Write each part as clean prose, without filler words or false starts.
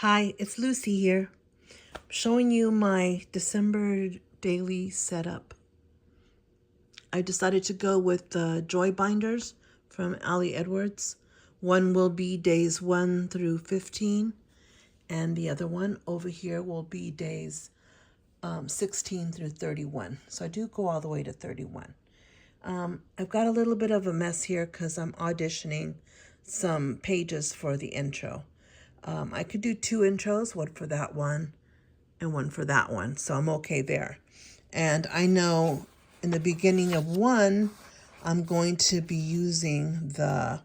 Hi, it's Lucy here, showing you my December daily setup. I decided to go with the Joy Binders from Ali Edwards. One will be days 1 through 15, and the other one over here will be days 16 through 31. So I do go all the way to 31. I've got a little bit of a mess here because I'm auditioning some pages for the intro. I could do 2 intros, one for that one and one for that one, so I'm okay there. And I know in the beginning of one, I'm going to be using the,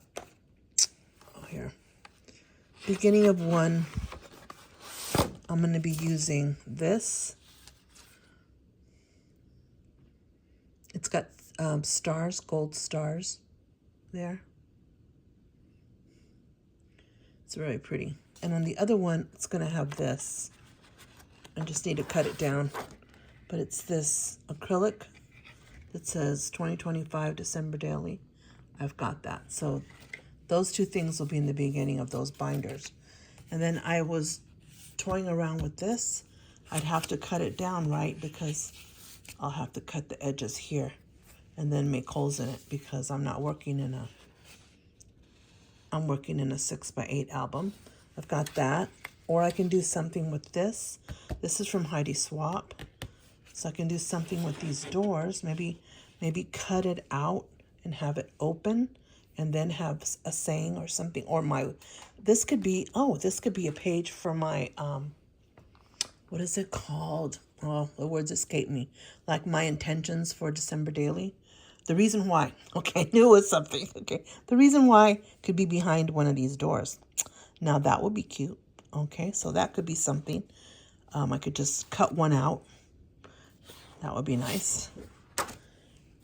beginning of one, I'm going to be using this. It's got stars, gold stars there. It's very pretty. And on the other one, it's going to have this. I just need to cut it down. But it's this acrylic that says 2025 December Daily. I've got that. So those 2 things will be in the beginning of those binders. And then I was toying around with this. I'd have to cut it down, right? Because I'll have to cut the edges here and then make holes in it because I'm working in a 6x8 album. I've got that. Or I can do something with this. This is from Heidi Swapp. So I can do something with these doors. Maybe cut it out and have it open and then have a saying or something. Or this could be a page for my, what is it called? Oh, the words escape me. Like my intentions for December Daily. The reason why. Okay, I knew it was something. Okay, the reason why could be behind one of these doors. Now that would be cute. Okay, so that could be something. I could just cut one out. That would be nice.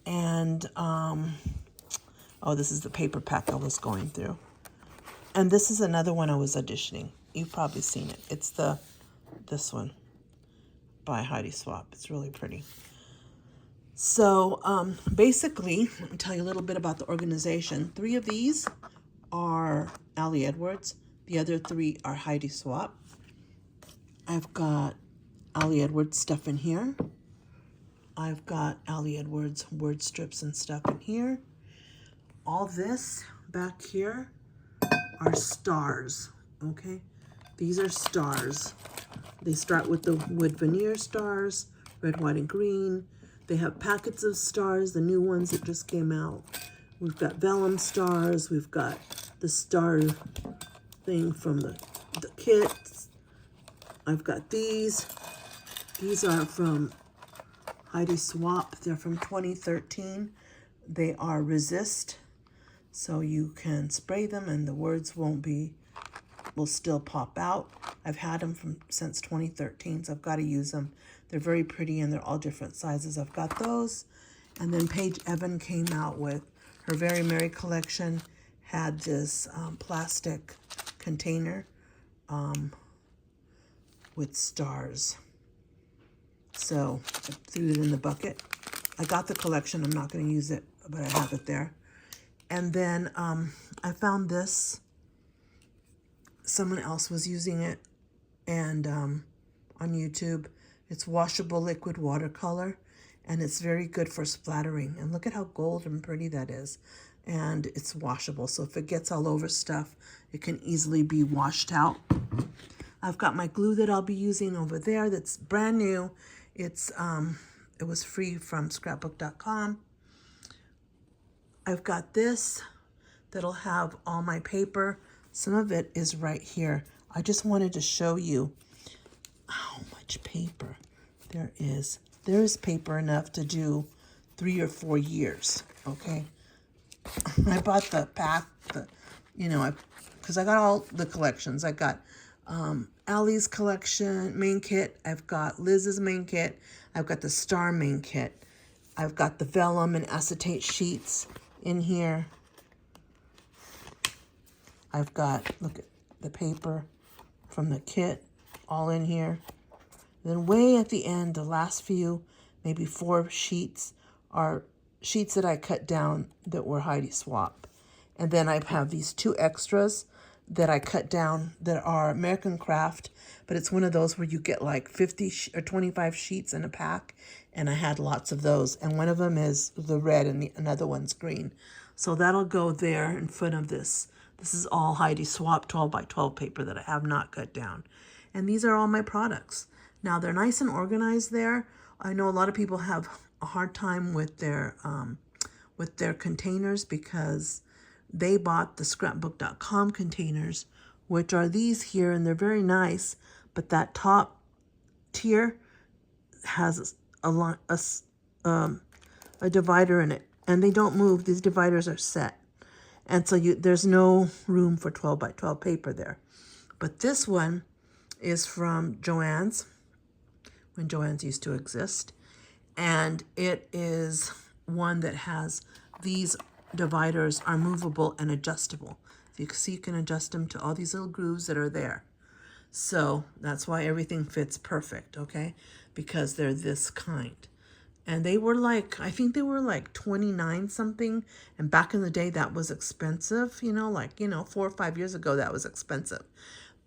And, oh, this is the paper pack I was going through. And this is another one I was auditioning. You've probably seen it. It's this one by Heidi Swapp. It's really pretty. So, basically, let me tell you a little bit about the organization. 3 of these are Ali Edwards. The other 3 are Heidi Swapp. I've got Ali Edwards stuff in here. I've got Ali Edwards word strips and stuff in here. All this back here are stars, okay? These are stars. They start with the wood veneer stars, red, white, and green. They have packets of stars, the new ones that just came out. We've got vellum stars. We've got the star thing from the kits. I've got these. These are from Heidi Swapp. They're from 2013. They are resist, so you can spray them and the words will still pop out. I've had them since 2013, so I've got to use them. They're very pretty and they're all different sizes. I've got those. And then Paige Evan came out with her Very Merry collection, had this plastic container with stars. So I threw it in the bucket. I got the collection. I'm not going to use it, but I have it there. And then I found this. Someone else was using it, and on YouTube. It's washable liquid watercolor, and it's very good for splattering. And look at how gold and pretty that is. And it's washable, so if it gets all over stuff, it can easily be washed out. I've got my glue that I'll be using over there that's brand new. It was free from scrapbook.com. I've got this that'll have all my paper. Some of it is right here. I just wanted to show you how much paper there is. There is paper enough to do 3 or 4 years, okay? I bought the pack, because I got all the collections. I got Ali's collection, main kit. I've got Liz's main kit. I've got the Star main kit. I've got the vellum and acetate sheets in here. I've got, look at the paper from the kit all in here. Then way at the end, the last few, maybe 4 sheets, are sheets that I cut down that were Heidi Swapp. And then I have these 2 extras that I cut down that are American Craft, but it's one of those where you get like 50 or 25 sheets in a pack, and I had lots of those, and one of them is the red and another one's green. So that'll go there in front of this. This is all Heidi Swapp 12 by 12 paper that I have not cut down. And these are all my products. Now they're nice and organized there. I know a lot of people have a hard time with their containers because they bought the scrapbook.com containers, which are these here, and they're very nice, but that top tier has a divider in it, and they don't move. These dividers are set, and so there's no room for 12 by 12 paper there. But this one is from Joann's, when Joann's used to exist, and it is one that has these dividers are movable and adjustable. So you can see you can adjust them to all these little grooves that are there. So that's why everything fits perfect, okay? Because they're this kind. And they were like, I think they were like 29 something. And back in the day, that was expensive, 4 or 5 years ago, that was expensive.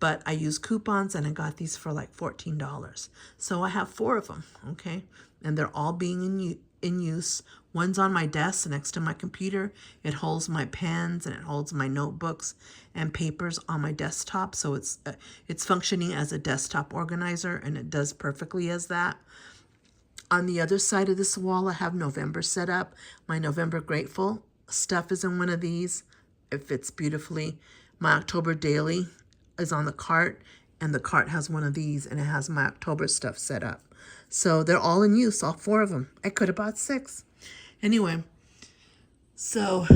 But I used coupons and I got these for like $14. So I have 4 of them, okay? And they're all being in use. One's on my desk next to my computer. It holds my pens and it holds my notebooks and papers on my desktop. So it's functioning as a desktop organizer, and it does perfectly as that. On the other side of this wall, I have November set up. My November Grateful stuff is in one of these. It fits beautifully. My October Daily is on the cart, and the cart has one of these, and it has my October stuff set up. So they're all in use, all 4 of them. I could have bought 6. Anyway, so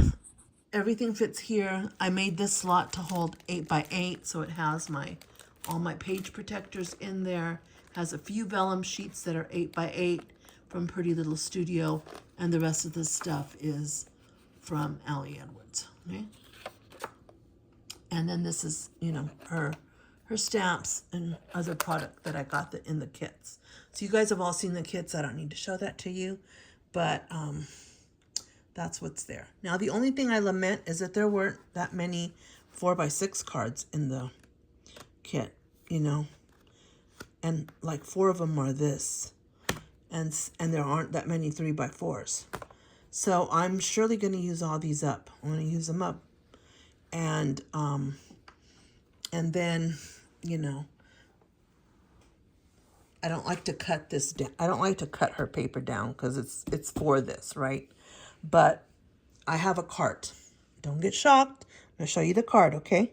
everything fits here. I made this slot to hold 8 by 8, so it has all my page protectors in there. Has a few vellum sheets that are 8 by 8 from Pretty Little Studio, and the rest of this stuff is from Ali Edwards. Okay, and then this is her stamps and other product that I got in the kits. So you guys have all seen the kits. I don't need to show that to you, but that's what's there. Now, the only thing I lament is that there weren't that many 4 by 6 cards in the kit, and like 4 of them are this, and there aren't that many 3 by 4s. So I'm surely going to use all these up. I'm going to use them up, and then I don't like to cut this down. I don't like to cut her paper down because it's for this, right? But I have a cart. Don't get shocked. I'm going to show you the cart, okay?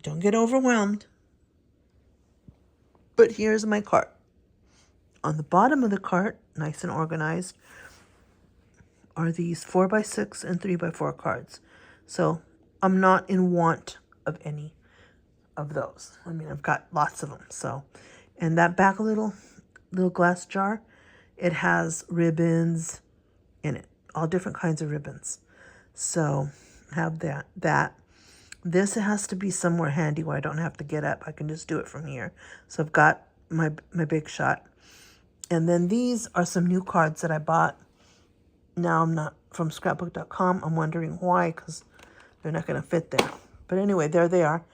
Don't get overwhelmed. But here's my cart. On the bottom of the cart, nice and organized, are these 4 by 6 and 3 by 4 cards. So I'm not in want of any of those. I mean, I've got lots of them. So, and that back little glass jar, it has ribbons in it, all different kinds of ribbons. So have that. This has to be somewhere handy where I don't have to get up. I can just do it from here. So I've got my Big Shot. And then these are some new cards that I bought. Now I'm not from scrapbook.com. I'm wondering why, because they're not going to fit there. But anyway, there they are.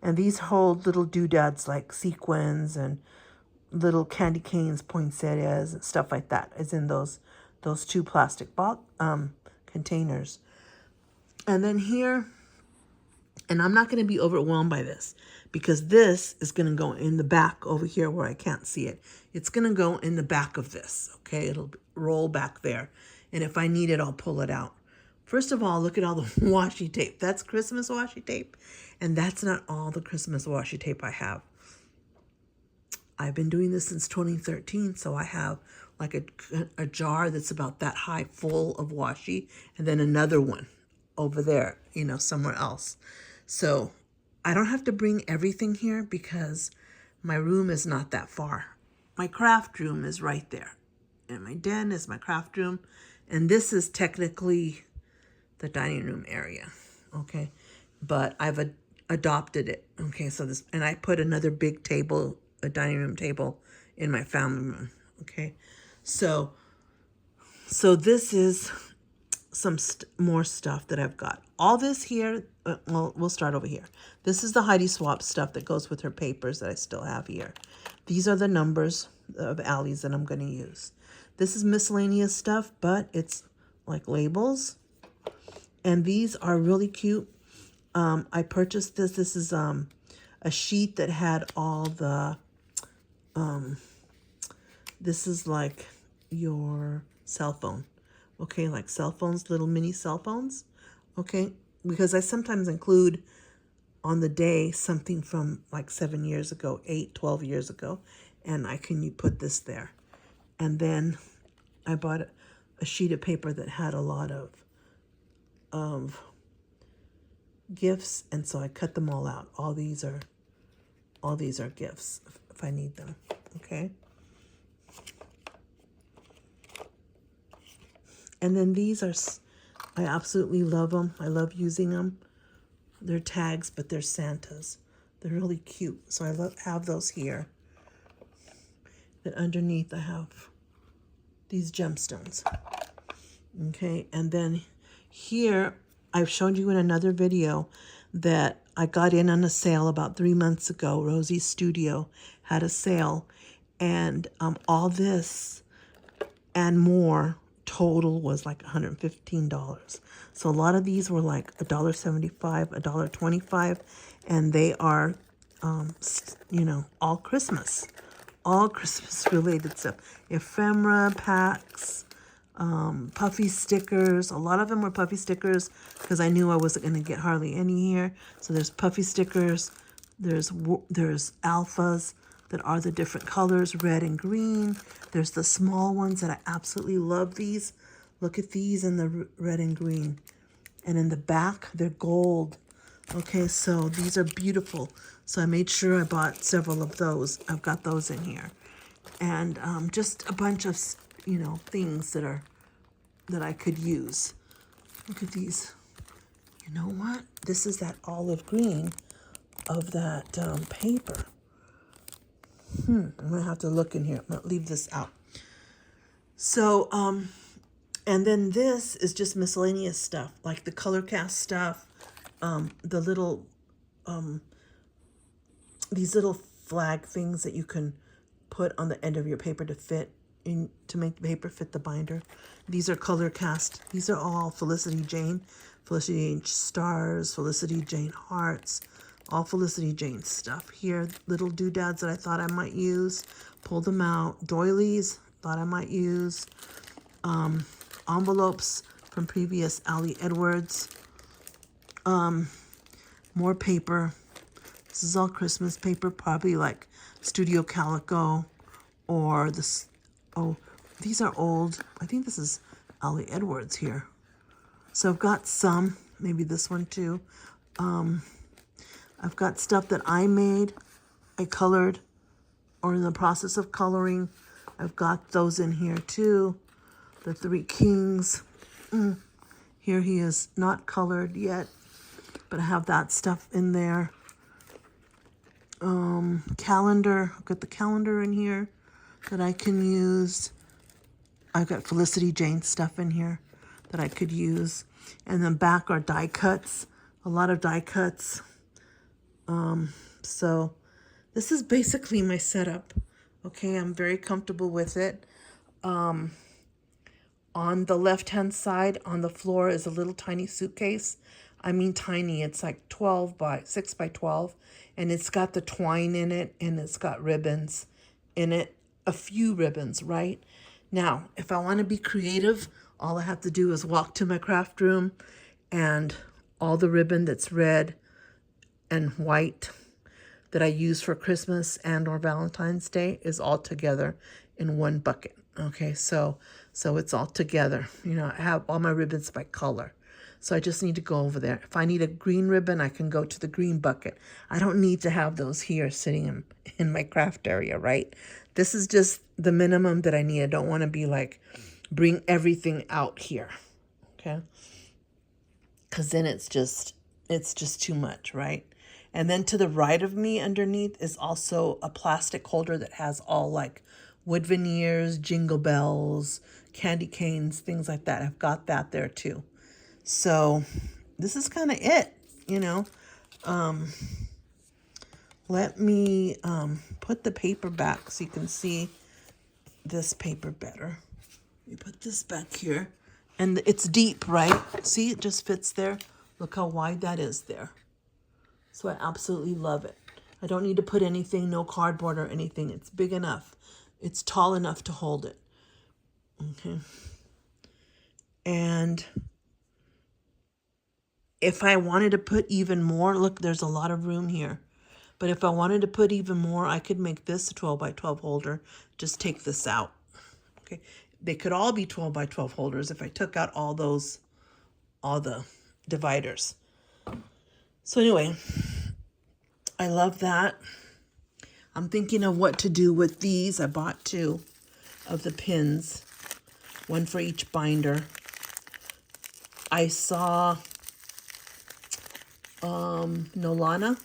And these hold little doodads like sequins and little candy canes, poinsettias, and stuff like that is in those 2 plastic containers. And then here, and I'm not going to be overwhelmed by this because this is going to go in the back over here where I can't see it. It's going to go in the back of this, okay? It'll roll back there. And if I need it, I'll pull it out. First of all, look at all the washi tape. That's Christmas washi tape. And that's not all the Christmas washi tape I have. I've been doing this since 2013, so I have like a jar that's about that high full of washi, and then another one over there, somewhere else. So I don't have to bring everything here because my room is not that far. My craft room is right there. And my den is my craft room. And this is technically the dining room area, okay? But I've adopted it, okay? So this, and I put another big table, a dining room table, in my family room, okay? So this is some more stuff that I've got. all this here, well, we'll start over here. This is the Heidi Swapp stuff that goes with her papers that I still have here. These are the numbers of alleys that I'm going to use. This is miscellaneous stuff, but it's like labels. And these are really cute. I purchased this. This is a sheet that had all the, this is like your cell phone. Okay, like cell phones, little mini cell phones. Okay, because I sometimes include on the day something from like 7 years ago, 8, 12 years ago, and you put this there. And then I bought a sheet of paper that had a lot of gifts, and so I cut them all out. All these are gifts if I need them. Okay. And then these are, I absolutely love them. I love using them. They're tags, but they're Santas. They're really cute. So I have those here. Then underneath I have these gemstones. Okay, and then here I've shown you in another video that I got in on a sale about 3 months ago. Rosie's Studio had a sale, and all this and more total was like $115. So a lot of these were like $1.75, $1.25, and they are, all Christmas related stuff. Ephemera packs, puffy stickers. A lot of them were puffy stickers because I knew I wasn't going to get hardly any here. So there's puffy stickers. There's alphas that are the different colors, red and green. There's the small ones that I absolutely love these. Look at these in the red and green. And in the back, they're gold. Okay, so these are beautiful. So I made sure I bought several of those. I've got those in here. And just a bunch of, things that I could use. Look at these. You know what? This is that olive green of that paper. I'm going to have to look in here. I'm going to leave this out. So, and then this is just miscellaneous stuff, like the color cast stuff, the little, these little flag things that you can put on the end of your paper to make the paper fit the binder. These are color cast. These are all Felicity Jane stars, Felicity Jane hearts, all Felicity Jane stuff. Here, little doodads that I thought I might use, pulled them out. Doilies, thought I might use. Envelopes from previous Ali Edwards. More paper. This is all Christmas paper, probably like Studio Calico or this. Oh, these are old. I think this is Ali Edwards here. So I've got some, maybe this one too. I've got stuff that I made, I colored, or in the process of coloring. I've got those in here too. The Three Kings. Here he is, not colored yet, but I have that stuff in there. Calendar, I've got the calendar in here that I can use. I've got Felicity Jane stuff in here that I could use. And then back are die cuts, a lot of die cuts. So this is basically my setup. Okay, I'm very comfortable with it. On the left-hand side on the floor is a little tiny suitcase. I mean tiny, it's like 6 by 12, and it's got the twine in it, and it's got ribbons in it, a few ribbons, right? Now, if I want to be creative, all I have to do is walk to my craft room, and all the ribbon that's red and white that I use for Christmas and or Valentine's Day is all together in one bucket. Okay, so it's all together. I have all my ribbons by color. So I just need to go over there. If I need a green ribbon, I can go to the green bucket. I don't need to have those here sitting in my craft area, right? This is just the minimum that I need. I don't want to be like, bring everything out here, okay? Because then it's just too much, right? And then to the right of me underneath is also a plastic holder that has all like wood veneers, jingle bells, candy canes, things like that. I've got that there too. So this is kind of it, you know. Let me put the paper back so you can see this paper better. You put this back here, and it's deep, right? See, it just fits there. Look how wide that is there. So I absolutely love it. I don't need to put anything, no cardboard or anything. It's big enough. It's tall enough to hold it. Okay. And if I wanted to put even more, look, there's a lot of room here. But if I wanted to put even more, I could make this a 12 by 12 holder. Just take this out. Okay. They could all be 12 by 12 holders if I took out all the dividers. So anyway, I love that. I'm thinking of what to do with these. I bought 2 of the pins, one for each binder. I saw Nolana.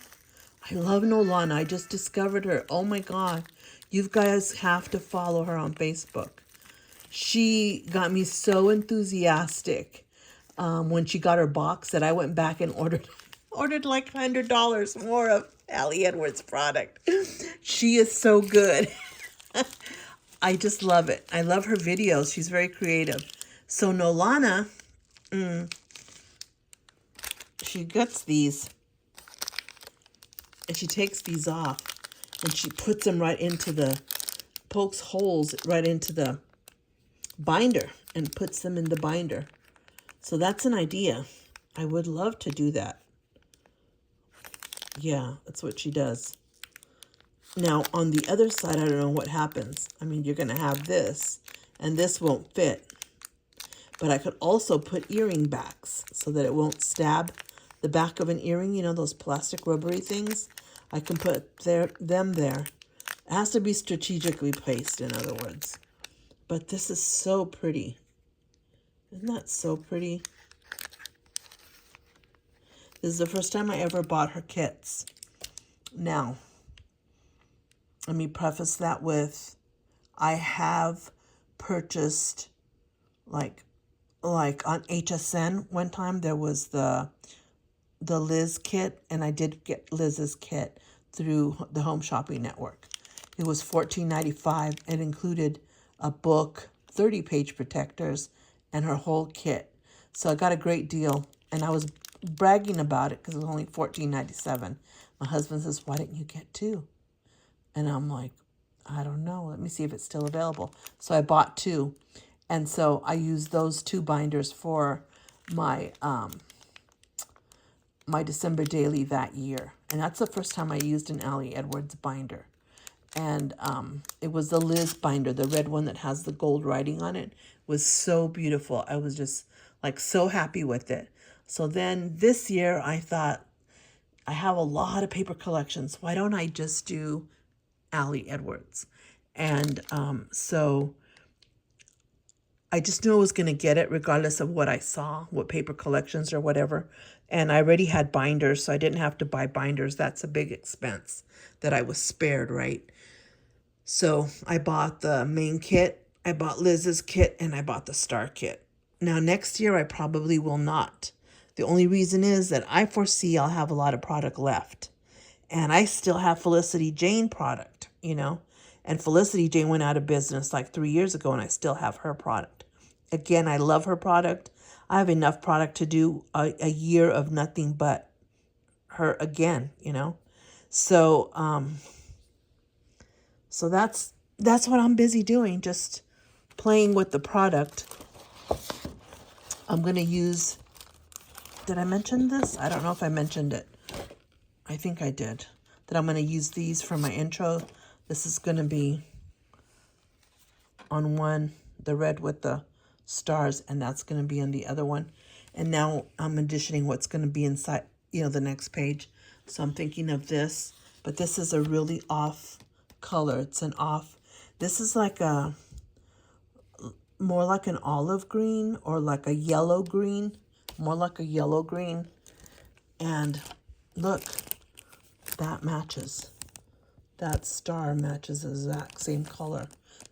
I love Nolana. I just discovered her. Oh my God. You guys have to follow her on Facebook. She got me so enthusiastic when she got her box that I went back and ordered like $100 more of Ali Edwards product. She is so good. I just love it. I love her videos. She's very creative. So Nolana, she gets these and she takes these off and she puts them right into pokes holes right into the binder and puts them in the binder. So that's an idea. I would love to do that. Yeah, that's what she does. Now, on the other side, I don't know what happens. I mean, you're going to have this, and this won't fit. But I could also put earring backs so that it won't stab the back of an earring. You know, those plastic rubbery things? I can put them there. It has to be strategically placed, in other words. But this is so pretty. Isn't that so pretty? This is the first time I ever bought her kits. Now, let me preface that with, I have purchased, like on HSN one time, there was the Liz kit, and I did get Liz's kit through the Home Shopping Network. It was $14.95. It included a book, 30-page protectors, and her whole kit. So I got a great deal, and I was bragging about it because it was only $14.97. My husband says, why didn't you get 2? And I'm like, I don't know. Let me see if it's still available. So I bought 2. And so I used those 2 binders for my my December daily that year. And that's the first time I used an Ali Edwards binder. And it was the Liz binder, the red one that has the gold writing on it. It was so beautiful. I was just like so happy with it. So then this year I thought, I have a lot of paper collections. Why don't I just do Ali Edwards? And so I just knew I was going to get it regardless of what I saw, what paper collections or whatever. And I already had binders, so I didn't have to buy binders. That's a big expense that I was spared, right? So I bought the main kit, I bought Liz's kit, and I bought the star kit. Now next year I probably will not. The only reason is that I foresee I'll have a lot of product left. And I still have Felicity Jane product, you know. And Felicity Jane went out of business like 3 years ago, and I still have her product. Again, I love her product. I have enough product to do a year of nothing but her again, you know. So so that's what I'm busy doing, just playing with the product. I'm going to use, did I mention this? I don't know if I mentioned it. I think I did. That I'm going to use these for my intro. This is going to be on one, the red with the stars, and that's going to be on the other one. And now I'm additioning what's going to be inside, you know, the next page. So I'm thinking of this, but this is a really off color. It's an off, this is like a, more like an olive green or like a yellow green, more like a yellow green. And look, that matches. That star matches the exact same color.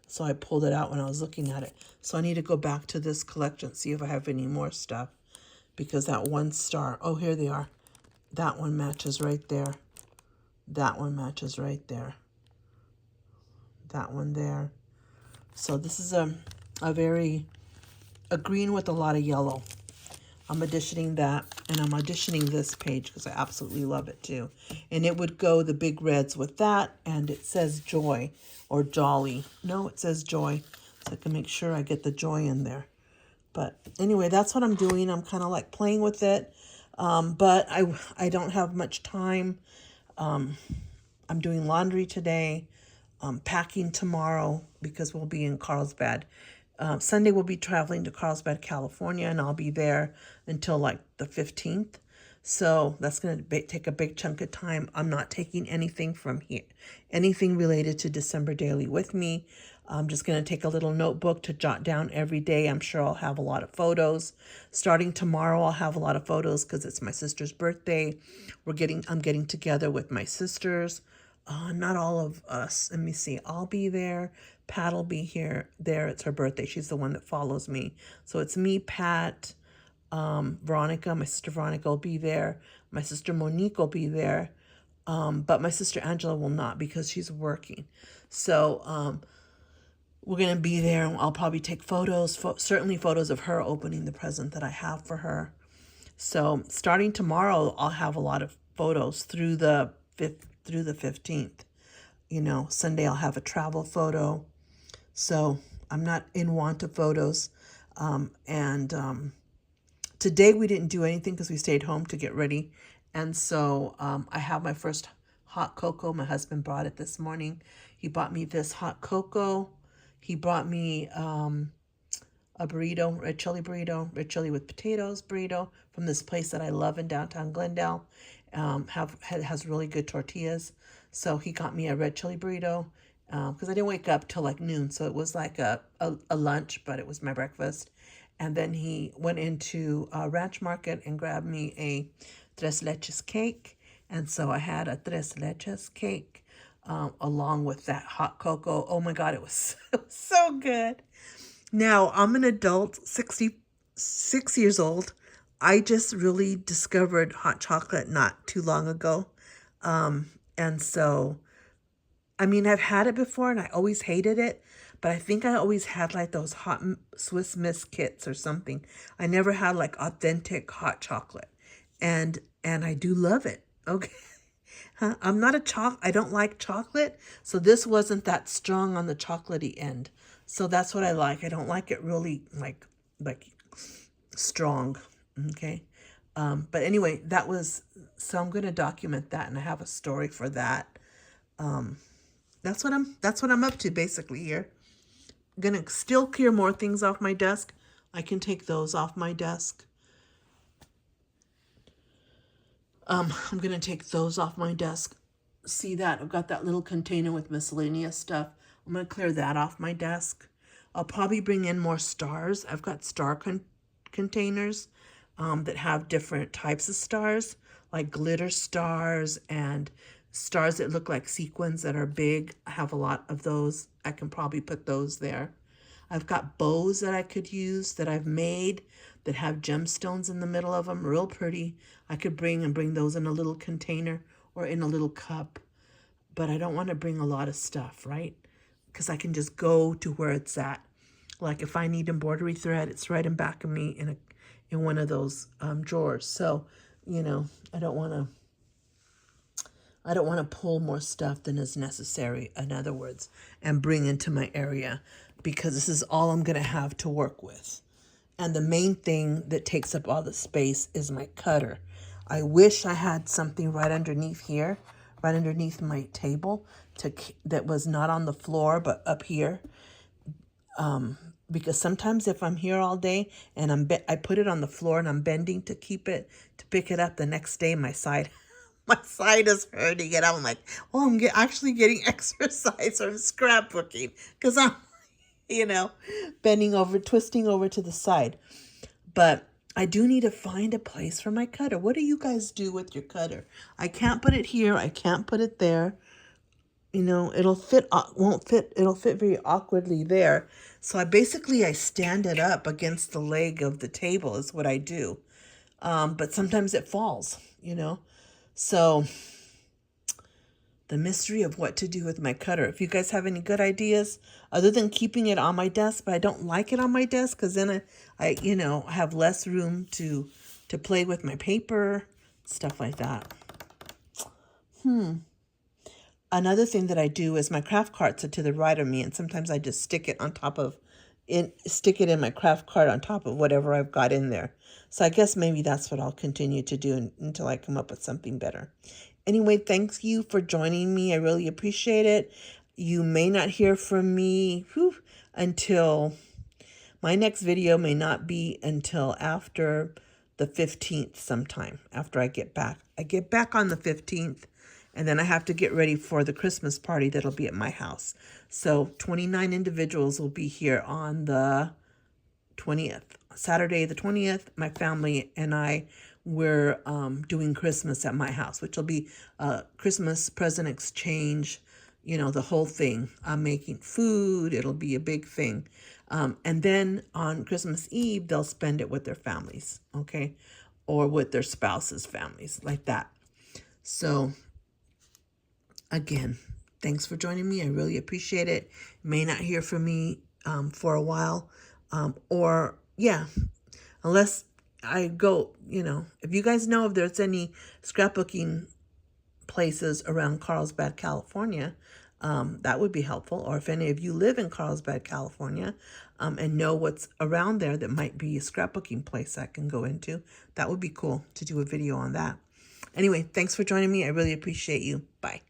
So I pulled it out when I was looking at it. So I need to go back to this collection, see if I have any more stuff, because that one star, oh, here they are. That one matches right there. That one matches right there. That one there. So this is a green with a lot of yellow. I'm auditioning that, and I'm auditioning this page because I absolutely love it too. And it would go the big reds with that, and it says joy or jolly. No, it says joy, so I can make sure I get the joy in there. But anyway, that's what I'm doing. I'm kind of like playing with it, but I don't have much time. I'm doing laundry today, packing tomorrow because we'll be in Carlsbad. Sunday we'll be traveling to Carlsbad, California, and I'll be there until like the 15th. So that's going to take a big chunk of time. I'm not taking anything from here, anything related to December Daily with me. I'm just going to take a little notebook to jot down every day. I'm sure I'll have a lot of photos. Starting tomorrow, I'll have a lot of photos because it's my sister's birthday. I'm getting together with my sisters. Not all of us. Let me see. I'll be there. Pat will be there. It's her birthday. She's the one that follows me. So it's me, Pat, Veronica. My sister Veronica will be there. My sister Monique will be there. But my sister Angela will not because she's working. So we're going to be there. I'll probably take photos, certainly photos of her opening the present that I have for her. So starting tomorrow, I'll have a lot of photos through the 15th. Sunday I'll have a travel photo. So I'm not in want of photos. Today we didn't do anything because we stayed home to get ready. And so I have my first hot cocoa. My husband brought it this morning. He bought me this hot cocoa. He brought me a burrito, red chili with potatoes burrito from this place that I love in downtown Glendale. Has really good tortillas. So he got me a red chili burrito because I didn't wake up till like noon. So it was like a lunch, but it was my breakfast. And then he went into Ranch Market and grabbed me a tres leches cake. And so I had a tres leches cake along with that hot cocoa. Oh my God, it was so good. Now, I'm an adult, 66 years old. I just really discovered hot chocolate not too long ago. And so, I mean, I've had it before and I always hated it, but I think I always had like those hot Swiss Miss kits or something. I never had like authentic hot chocolate. And I do love it. Okay. I'm not I don't like chocolate, so this wasn't that strong on the chocolatey end. So that's what I like. I don't like it really like strong. Okay. But anyway, so I'm going to document that and I have a story for that. That's what I'm up to basically here. I'm going to still clear more things off my desk. I can take those off my desk. I'm going to take those off my desk. See that? I've got that little container with miscellaneous stuff. I'm going to clear that off my desk. I'll probably bring in more stars. I've got star containers that have different types of stars, like glitter stars and stars that look like sequins that are big. I have a lot of those. I can probably put those there. I've got bows that I could use that I've made that have gemstones in the middle of them, real pretty. I could bring those in a little container or in a little cup. But I don't want to bring a lot of stuff, right? Because I can just go to where it's at. Like if I need embroidery thread, it's right in back of me in one of those drawers. So, I don't want to pull more stuff than is necessary, in other words, and bring into my area, because this is all I'm going to have to work with. And the main thing that takes up all the space is my cutter. I wish I had something right underneath here, right underneath my table that was not on the floor, but up here. Because sometimes if I'm here all day and I put it on the floor and I'm bending to pick it up the next day, my side is hurting, and I'm like, well, I'm actually getting exercise from scrapbooking because I'm, bending over, twisting over to the side. But I do need to find a place for my cutter. What do you guys do with your cutter? I can't put it here. I can't put it there. It'll fit very awkwardly there. So I stand it up against the leg of the table is what I do. but sometimes it falls, you know. So the mystery of what to do with my cutter. If you guys have any good ideas, other than keeping it on my desk, but I don't like it on my desk because then I you know, have less room to play with my paper, stuff like that. Another thing that I do is my craft carts are to the right of me, and sometimes I just stick it on top of stick it in my craft cart on top of whatever I've got in there. So I guess maybe that's what I'll continue to do until I come up with something better. Anyway, thanks you for joining me. I really appreciate it. You may not hear from me until my next video may not be until after the 15th sometime, after I get back. I get back on the 15th, and then I have to get ready for the Christmas party that'll be at my house. So 29 individuals will be here on the 20th. Saturday the 20th, my family and I, we're doing Christmas at my house, which will be Christmas present exchange, you know, the whole thing. I'm making food. It'll be a big thing. And then on Christmas Eve, they'll spend it with their families, okay? Or with their spouses' families, like that. So again, thanks for joining me. I really appreciate it. May not hear from me for a while. Unless I go, you know, if you guys know if there's any scrapbooking places around Carlsbad, California, that would be helpful. Or if any of you live in Carlsbad, California, and know what's around there that might be a scrapbooking place I can go into, that would be cool to do a video on that. Anyway, thanks for joining me. I really appreciate you. Bye.